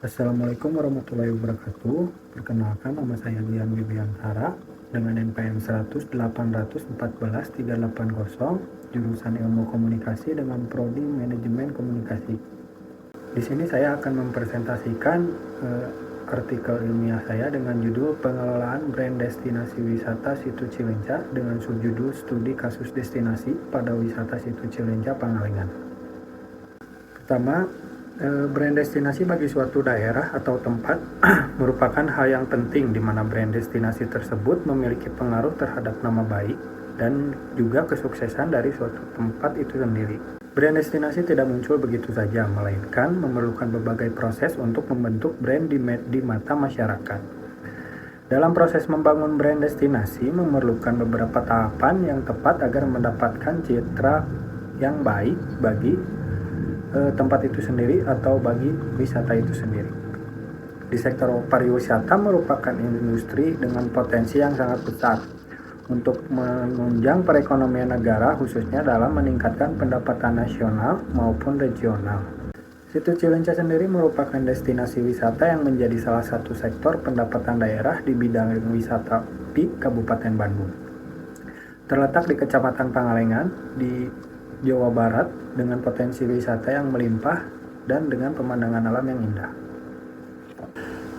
Assalamualaikum warahmatullahi wabarakatuh. Perkenalkan, nama saya Dian Wibiantara dengan NPM 100.814.380, jurusan Ilmu Komunikasi dengan prodi Manajemen Komunikasi. Di sini saya akan mempresentasikan artikel ilmiah saya dengan judul Pengelolaan Brand Destinasi Wisata Situ Cileunca dengan subjudul Studi Kasus Destinasi pada Wisata Situ Cileunca Pangalengan. Pertama, brand destinasi bagi suatu daerah atau tempat merupakan hal yang penting di mana brand destinasi tersebut memiliki pengaruh terhadap nama baik dan juga kesuksesan dari suatu tempat itu sendiri. Brand destinasi tidak muncul begitu saja, melainkan memerlukan berbagai proses untuk membentuk brand di mata masyarakat. Dalam proses membangun brand destinasi memerlukan beberapa tahapan yang tepat agar mendapatkan citra yang baik bagi tempat itu sendiri atau bagi wisata itu sendiri. Di sektor pariwisata merupakan industri dengan potensi yang sangat besar untuk menunjang perekonomian negara, khususnya dalam meningkatkan pendapatan nasional maupun regional. Situ Cileunca sendiri merupakan destinasi wisata yang menjadi salah satu sektor pendapatan daerah di bidang wisata di Kabupaten Bandung. Terletak di Kecamatan Pangalengan di Jawa Barat dengan potensi wisata yang melimpah dan dengan pemandangan alam yang indah.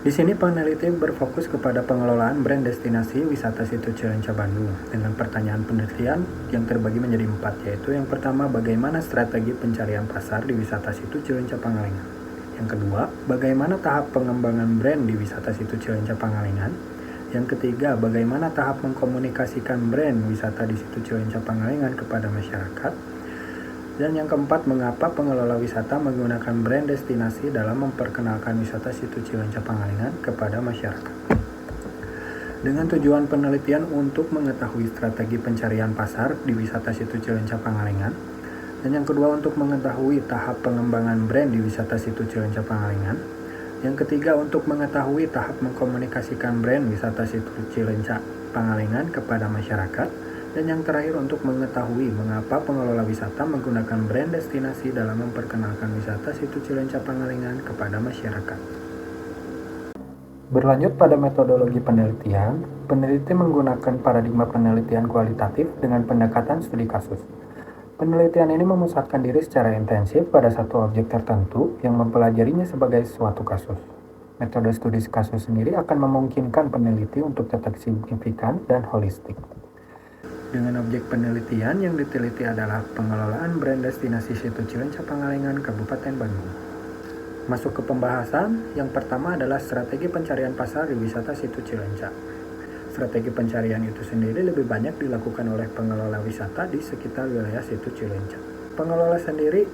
Di sini peneliti berfokus kepada pengelolaan brand destinasi wisata Situ Cileunca Bandung dengan pertanyaan penelitian yang terbagi menjadi 4, yaitu yang pertama, bagaimana strategi pencarian pasar di wisata Situ Cileunca Pangalengan. Yang kedua, bagaimana tahap pengembangan brand di wisata Situ Cileunca Pangalengan. Yang ketiga, bagaimana tahap mengkomunikasikan brand wisata di Situ Cileunca Pangalengan kepada masyarakat. Dan yang keempat, mengapa pengelola wisata menggunakan brand destinasi dalam memperkenalkan wisata Situ Cileunca Pangalengan kepada masyarakat. Dengan tujuan penelitian untuk mengetahui strategi pencarian pasar di wisata Situ Cileunca Pangalengan. Dan yang kedua, untuk mengetahui tahap pengembangan brand di wisata Situ Cileunca Pangalengan. Yang ketiga, untuk mengetahui tahap mengkomunikasikan brand wisata Situ Cileunca Pangalengan kepada masyarakat. Dan yang terakhir, untuk mengetahui mengapa pengelola wisata menggunakan brand destinasi dalam memperkenalkan wisata Situ Cileunca Pangalengan kepada masyarakat. Berlanjut pada metodologi penelitian, peneliti menggunakan paradigma penelitian kualitatif dengan pendekatan studi kasus. Penelitian ini memusatkan diri secara intensif pada satu objek tertentu yang mempelajarinya sebagai suatu kasus. Metode studi kasus sendiri akan memungkinkan peneliti untuk tetap signifikan dan holistik. Dengan objek penelitian yang diteliti adalah pengelolaan brand destinasi Situ Cileunca Pangalengan Kabupaten Bandung. Masuk ke pembahasan, yang pertama adalah strategi pencarian pasar di wisata Situ Cileunca. Strategi pencarian itu sendiri lebih banyak dilakukan oleh pengelola wisata di sekitar wilayah Situ Cileunca. Pengelola sendiri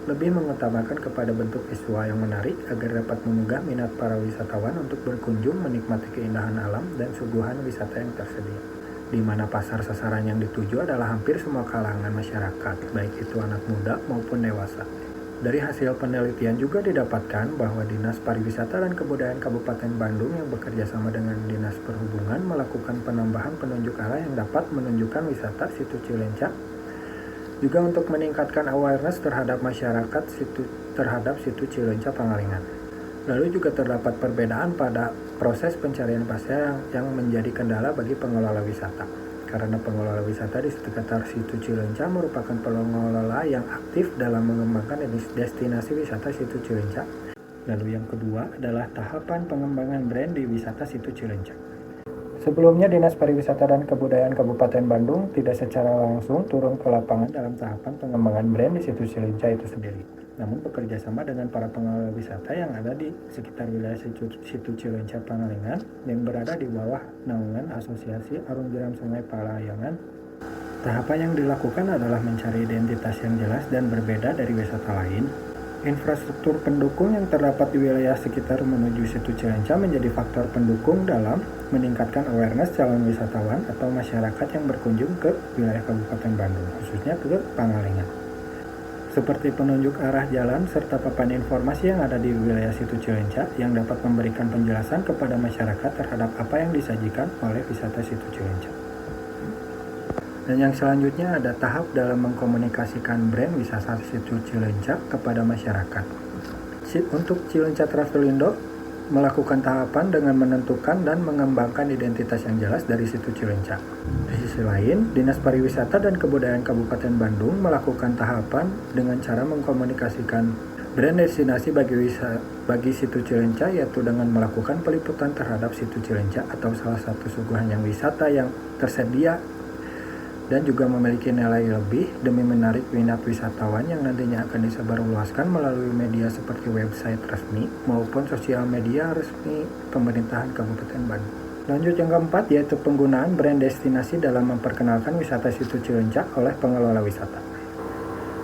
lebih mengutamakan kepada bentuk visual yang menarik agar dapat menggugah minat para wisatawan untuk berkunjung menikmati keindahan alam dan suguhan wisata yang tersedia, di mana pasar sasaran yang dituju adalah hampir semua kalangan masyarakat, baik itu anak muda maupun dewasa. Dari hasil penelitian juga didapatkan bahwa Dinas Pariwisata dan Kebudayaan Kabupaten Bandung yang bekerja sama dengan Dinas Perhubungan melakukan penambahan penunjuk arah yang dapat menunjukkan wisata Situ Cileunca, juga untuk meningkatkan awareness terhadap masyarakat terhadap Situ Cileunca Pangalengan. Lalu juga terdapat perbedaan pada proses pencarian pasar yang menjadi kendala bagi pengelola wisata. Karena pengelola wisata di sekitar Situ Cileunca merupakan pengelola yang aktif dalam mengembangkan destinasi wisata Situ Cileunca. Lalu yang kedua adalah tahapan pengembangan brand di wisata Situ Cileunca. Sebelumnya, Dinas Pariwisata dan Kebudayaan Kabupaten Bandung tidak secara langsung turun ke lapangan dalam tahapan pengembangan brand di Situ Cileunca itu sendiri, namun bekerja sama dengan para pengelola wisata yang ada di sekitar wilayah Situ Cileunca Pangalengan yang berada di bawah naungan Asosiasi Arung Jeram Sungai Palayangan. Tahapan yang dilakukan adalah mencari identitas yang jelas dan berbeda dari wisata lain. Infrastruktur pendukung yang terdapat di wilayah sekitar menuju Situ Cileunca menjadi faktor pendukung dalam meningkatkan awareness calon wisatawan atau masyarakat yang berkunjung ke wilayah Kabupaten Bandung, khususnya ke Pangalengan. Seperti penunjuk arah jalan serta papan informasi yang ada di wilayah Situ Cileunca yang dapat memberikan penjelasan kepada masyarakat terhadap apa yang disajikan oleh wisata Situ Cileunca. Dan yang selanjutnya ada tahap dalam mengkomunikasikan brand wisata Situ Cileunca kepada masyarakat. Untuk Cileunca Travelindo melakukan tahapan dengan menentukan dan mengembangkan identitas yang jelas dari situ Cileunca. Di sisi lain, Dinas Pariwisata dan Kebudayaan Kabupaten Bandung melakukan tahapan dengan cara mengkomunikasikan brand destinasi bagi situ Cileunca, yaitu dengan melakukan peliputan terhadap situ Cileunca atau salah satu suguhan yang wisata yang tersedia dan juga memiliki nilai lebih demi menarik minat wisatawan yang nantinya akan disebarluaskan melalui media seperti website resmi maupun sosial media resmi pemerintahan Kabupaten Bandung. Lanjut yang keempat, yaitu penggunaan brand destinasi dalam memperkenalkan wisata situ Cileunca oleh pengelola wisata.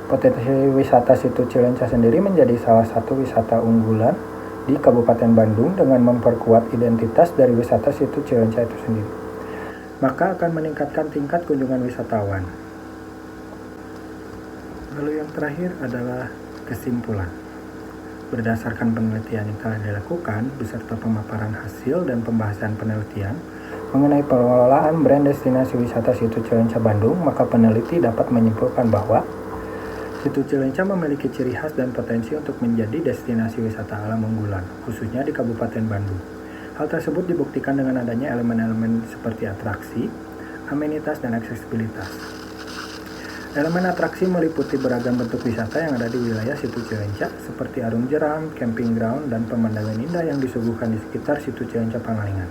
Potensi wisata situ Cileunca sendiri menjadi salah satu wisata unggulan di Kabupaten Bandung dengan memperkuat identitas dari wisata situ Cileunca itu sendiri, maka akan meningkatkan tingkat kunjungan wisatawan. Lalu yang terakhir adalah kesimpulan. Berdasarkan penelitian yang telah dilakukan beserta pemaparan hasil dan pembahasan penelitian mengenai pengelolaan brand destinasi wisata situ Cileunca Bandung, maka peneliti dapat menyimpulkan bahwa situ Cileunca memiliki ciri khas dan potensi untuk menjadi destinasi wisata alam unggulan, khususnya di Kabupaten Bandung. Hal tersebut dibuktikan dengan adanya elemen-elemen seperti atraksi, amenitas, dan aksesibilitas. Elemen atraksi meliputi beragam bentuk wisata yang ada di wilayah situ Cileunca, seperti arung jeram, camping ground, dan pemandangan indah yang disuguhkan di sekitar situ Cileunca Pangalengan.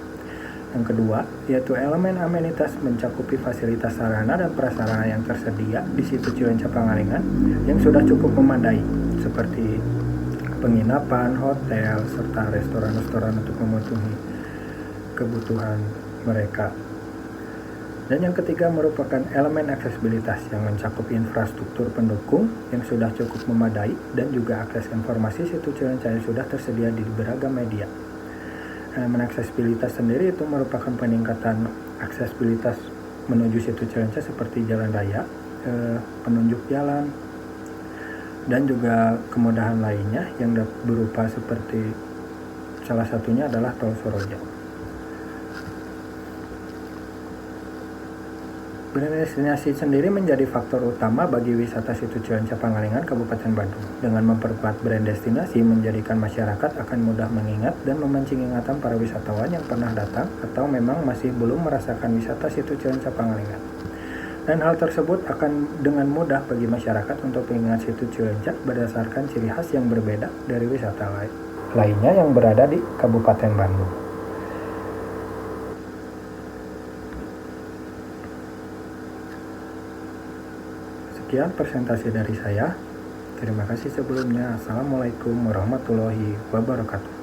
Yang kedua, yaitu elemen amenitas mencakupi fasilitas sarana dan prasarana yang tersedia di situ Cileunca Pangalengan yang sudah cukup memadai, seperti penginapan, hotel, serta restoran-restoran untuk memenuhi kebutuhan mereka. Dan yang ketiga merupakan elemen aksesibilitas yang mencakup infrastruktur pendukung yang sudah cukup memadai dan juga akses informasi situ Cileunca yang sudah tersedia di beragam media. Elemen aksesibilitas sendiri itu merupakan peningkatan aksesibilitas menuju situ Cileunca seperti jalan raya, penunjuk jalan, dan juga kemudahan lainnya yang berupa seperti salah satunya adalah tol Soroja. Brand destinasi sendiri menjadi faktor utama bagi wisata situ Cileunca Pangalengan Kabupaten Bandung. Dengan memperkuat brand destinasi menjadikan masyarakat akan mudah mengingat dan memancing ingatan para wisatawan yang pernah datang atau memang masih belum merasakan wisata situ Cileunca Pangalengan. Dan hal tersebut akan dengan mudah bagi masyarakat untuk mengingat situ Cileunca berdasarkan ciri khas yang berbeda dari wisata lainnya yang berada di Kabupaten Bandung. Sekian presentasi dari saya. Terima kasih sebelumnya. Assalamualaikum warahmatullahi wabarakatuh.